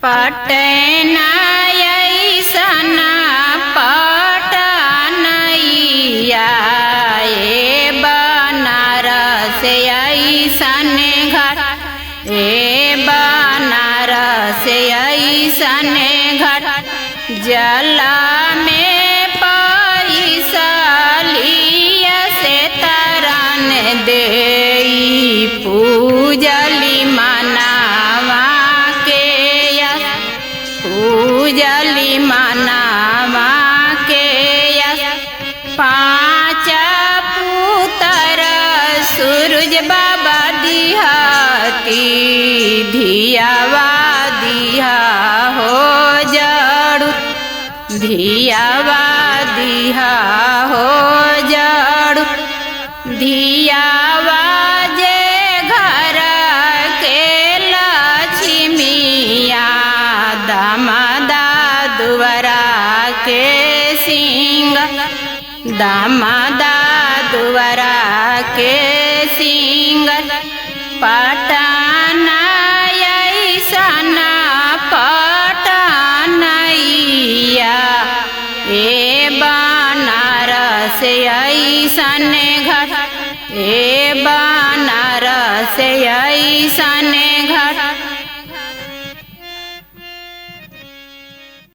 पटना ऐसन पटनैया बनारस ऐसन घर बनारस ऐसन घर जल में पैसा लिया से तरन दे पूजली मनावा पूजली मनावा के पाँच पुत्र सूरज बाबा दिहाती धियावा दिहा हो जड़ू धियावा दिहा हो जड़ू धियावा जे घर के लक्ष्मिया दामादा दुवरा के सिंह दामादा दुवरा के सिंह पटना ऐसन पटनैया बनारस ऐसन घर बनारस ऐसन घर